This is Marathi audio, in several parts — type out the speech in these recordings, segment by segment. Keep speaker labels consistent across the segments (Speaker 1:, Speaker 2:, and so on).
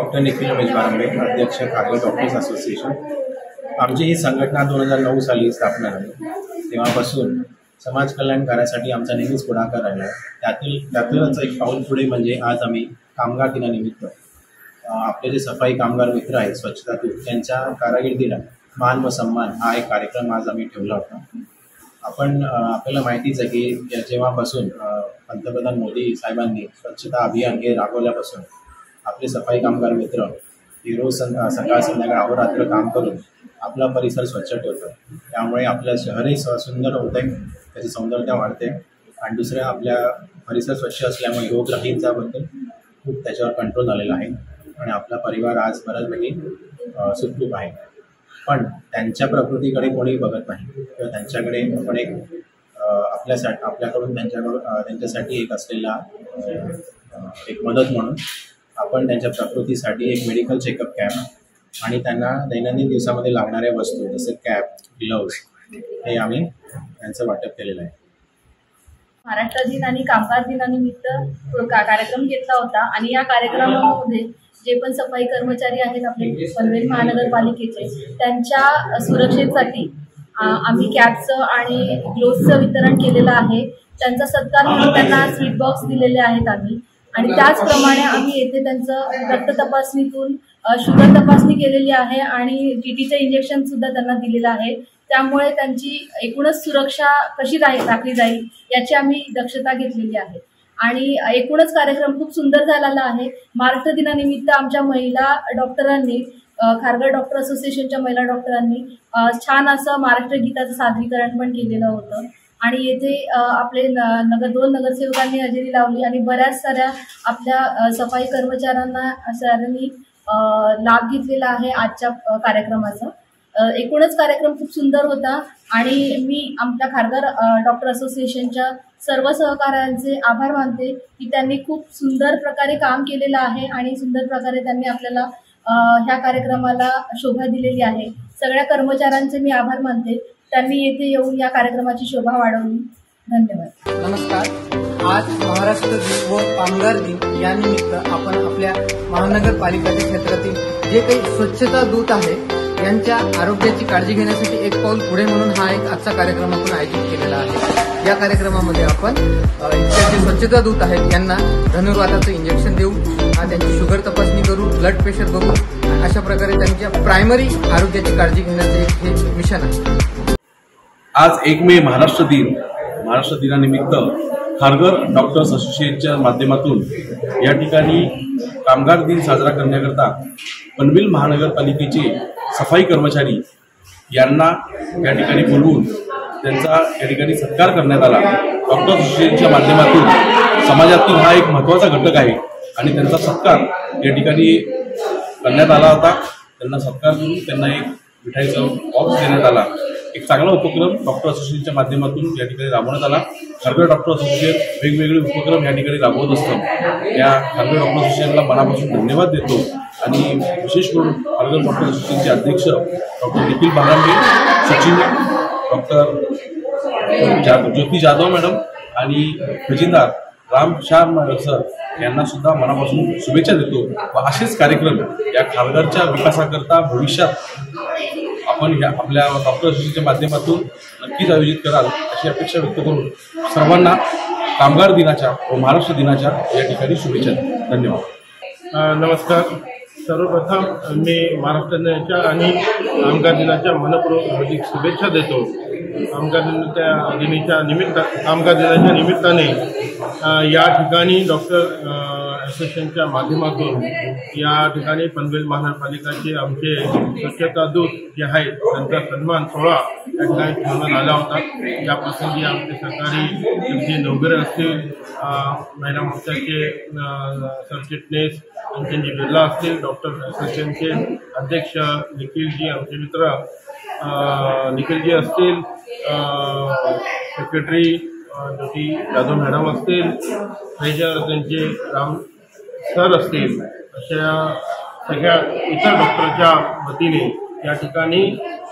Speaker 1: डॉक्टर निखिल रमेश बारंबे, अध्यक्ष खारघर डॉक्टर्स असोसिएशन। आमची ही संघटना 2009 साली स्थापना झाली। तेव्हापासून समाज कल्याण कार्यासाठी आमचा नेहमीच पुढाकार राहिला आहे। त्यातूनच एक पाऊल पुढे म्हणजे आज आम्ही कामगार दिनानिमित्त आपले जे सफाई कामगार मित्र आहेत, स्वच्छता दूत, त्यांच्या कारागिर्दीला मान व सन्मान हा एक कार्यक्रम आज आम्ही ठेवला होता। आपल्याला माहितीच आहे की जेव्हापासून पंतप्रधान मोदी साहेबांनी स्वच्छता अभियान हे राबवल्यापासून आपले सफाई कामगार मित्र हे रोज सकाळ संध्याकाळ अहोरात्र काम करून आपला परिसर स्वच्छ ठेवतात। त्यामुळे आपलं शहरही सुंदर होत आहे, त्याची सौंदर्यता वाढते आणि दुसऱ्या आपल्या परिसर स्वच्छ असल्यामुळे रोगराईंच्याबद्दल खूप त्याच्यावर कंट्रोल झालेला आहे आणि आपला परिवार आज बऱ्याचपैकी सुखरूप आहे। पण त्यांच्या प्रकृतीकडे कोणी बघत नाही किंवा त्यांच्याकडे आपण आपल्याकडून त्यांच्यासाठी एक असलेला एक मदत म्हणून आपण त्यांच्या प्रकृतीसाठी एक मेडिकल चेकअप कॅम्प आणि त्यांना दैनंदिन दिवसामध्ये लागणाऱ्या वस्तू जसे कॅप, ग्लोव्ज हे आम्ही त्यांचं वाटप केलेलं आहे।
Speaker 2: महाराष्ट्र दिन आणि कामगार दिनानिमित्त कार्यक्रम घेतला होता आणि या कार्यक्रमामध्ये जे पण सफाई कर्मचारी आहेत आपले पनवेल महानगरपालिकेचे, त्यांच्या सुरक्षेसाठी आम्ही कॅपचं आणि ग्लोव्जचं वितरण केलेलं आहे। त्यांचा सत्कार म्हणून त्यांना स्वीट बॉक्स दिलेले आहेत आम्ही, आणि त्याचप्रमाणे आम्ही येथे त्यांचं रक्त तपासणीतून शुगर तपासणी केलेली आहे आणि टीटीचं इंजेक्शन सुद्धा त्यांना दिलेलं आहे। त्यामुळे त्यांची एकूणच सुरक्षा कशी राखली जाईल याची आम्ही दक्षता घेतलेली आहे आणि एकूणच कार्यक्रम खूप सुंदर झालेला आहे। महाराष्ट्र दिनानिमित्त आमच्या महिला डॉक्टरांनी, खारघर डॉक्टर असोसिएशनच्या महिला डॉक्टरांनी छान असं महाराष्ट्र गीताचं सादरीकरण पण केलेलं होतं आणि येथे आपले 2 नगरसेवकांनी हजेरी लावली आणि बऱ्याच साऱ्या आपल्या सफाई कर्मचाऱ्यांना सरांनी लाभ घेतलेला आहे आजच्या कार्यक्रमाचा। एकूणच कार्यक्रम खूप सुंदर होता आणि मी आमच्या खारघर डॉक्टर असोसिएशनच्या सर्व सहकाऱ्यांचे आभार मानते की त्यांनी खूप सुंदर प्रकारे काम केलेलं आहे आणि सुंदर प्रकारे त्यांनी आपल्याला ह्या कार्यक्रमाला शोभा दिलेली आहे। सगळ्या कर्मचाऱ्यांचे मी आभार मानते, त्यांनी येथे येऊन या कार्यक्रमाची शोभा वाढवली। धन्यवाद।
Speaker 3: नमस्कार। आज महाराष्ट्र दिन व कामगार दिन या निमित्त आपण आपल्या महानगरपालिकेच्या क्षेत्रातील जे काही स्वच्छता दूत आहे यांच्या आरोग्याची काळजी घेण्यासाठी एक पाऊल पुढे म्हणून हा एक आजचा कार्यक्रम आपण आयोजित केलेला आहे। या कार्यक्रमामध्ये आपण जे स्वच्छता दूत आहेत यांना धनुर्वाताचं इंजेक्शन देऊ, त्यांची शुगर तपासणी करू, ब्लड प्रेशर बघू, अशा प्रकारे त्यांच्या प्रायमरी आरोग्याची काळजी घेण्याचे हे मिशन आहे।
Speaker 4: आज 1 मे महाराष्ट्र दिनानिमित्त खारघर डॉक्टर्स असोसिएशनच्या माध्यमातून या ठिकाणी कामगार दिन साजरा करण्याकरता पनवेल महानगरपालिकेचे सफाई कर्मचारी यांना या ठिकाणी बोलवून त्यांचा या ठिकाणी सत्कार करण्यात आला। डॉक्टर असोसिएशनच्या माध्यमातून समाजातील हा एक महत्त्वाचा घटक आहे आणि त्यांचा सत्कार या ठिकाणी करण्यात आला होता। त्यांना सत्कार करून त्यांना एक मिठाईचा बॉक्स देण्यात आला। एक चांगला उपक्रम डॉक्टर असोसिएशनच्या माध्यमातून या ठिकाणी राबवण्यात आला। खारघर डॉक्टर असोसिएशन वेगवेगळे उपक्रम या ठिकाणी राबवत असतात। या खारघर डॉक्टर असोसिएशनला मनापासून धन्यवाद देतो आणि विशेष करून खारघर डॉक्टर असोसिएशनचे अध्यक्ष डॉक्टर निखिल बारंबे, सचिव डॉक्टर ज्योती जाधव मॅडम आणि खजिनदार राम श्याम सर यांना सुद्धा मनापासून शुभेच्छा देतो व असेच कार्यक्रम या खारघरच्या विकासाकरता भविष्यात आपण आपल्या डॉक्टर असोसिएशनच्या माध्यमातून नक्कीच आयोजित कराल अशी अपेक्षा व्यक्त करून सर्वांना कामगार दिनाच्या व महाराष्ट्र दिनाच्या या ठिकाणी शुभेच्छा। धन्यवाद।
Speaker 5: नमस्कार। सर्वप्रथम मी महाराष्ट्र दिनाच्या आणि कामगार दिनाच्या मनपूर्वक हार्दिक शुभेच्छा देतो। कामगार दिनाच्या निमित्ताने या ठिकाणी डॉक्टर असोसिएशनच्या माध्यमातून या ठिकाणी पनवेल महानगरपालिकेचे आमचे स्वच्छता दूत जे आहेत त्यांचा सन्मान सोहळा या ठिकाणी ठेवण्यात आला होता। या प्रसंगी आमचे सरकारी नवगरे असतील, महिला मोर्चाचे सरचिटणीस अंजनजी बिर्ला असतील, डॉक्टर असोसिएशनचे अध्यक्ष निखिलजी आमचे मित्र निखिलजी असतील, सेक्रेटरी ज्योती जाधव मॅडम असतील, ट्रेजर त्यांचे राम सर असतील, अशा सगळ्या इतर डॉक्टरच्या वतीने या ठिकाणी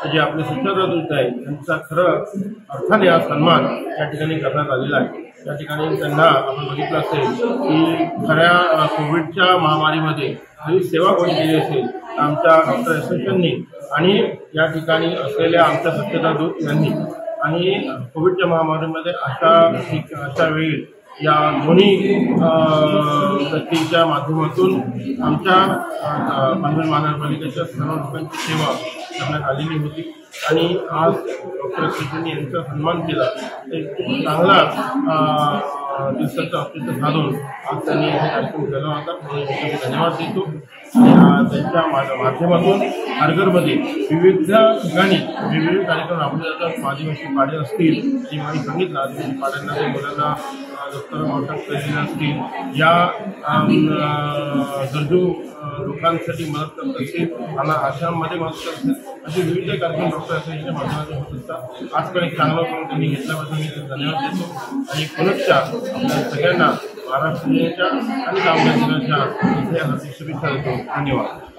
Speaker 5: जे आपले स्वच्छता दूत आहेत त्यांचा खरं अर्थाने हा सन्मान या ठिकाणी करण्यात आलेला आहे। त्या ठिकाणी त्यांना आपण बघितलं असेल की खऱ्या कोविडच्या महामारीमध्ये जरी सेवा कोणी केली असेल तर आमच्या डॉक्टर असोसिएशननी आणि या ठिकाणी असलेल्या आमच्या स्वच्छता दूत यांनी आणि कोविडच्या महामारीमध्ये अशा वेळी या दोन्ही व्यक्तींच्या माध्यमातून आमच्या पनवेल महानगरपालिकेच्या सर्व लोकांची सेवा करण्यात आलेली होती आणि आज डॉक्टर असोसिएशननी यांचा सन्मान केला. एक चांगला दिवसाचं औचित्य साधून आज त्यांनी हे कार्यक्रम केला होता. मी धन्यवाद देतो. त्यांच्या माध्यमातून खारघरमध्ये विविध ठिकाणी वेगवेगळे कार्यक्रम राबवले जातात. आदिवासी पाडे असतील जे मला सांगितलं, आदिवासी पाड्यांना मुलांना दप्तर वाटप केलेले असतील, या गरजू लोकांसाठी मदत करत असतील, मला आश्रममध्ये मदत करत असतील, असे विविध कार्यक्रम डॉक्टर असोसिएशनच्या माध्यमातून होत असतात. आज पण एक चांगला करून त्यांनी घेतल्याबद्दल मी धन्यवाद देतो आणि पुनश्च आपल्या सगळ्यांना महाराष्ट्र दिनाच्या आणि कामगार दिनाच्या शुभेच्छा देतो. धन्यवाद.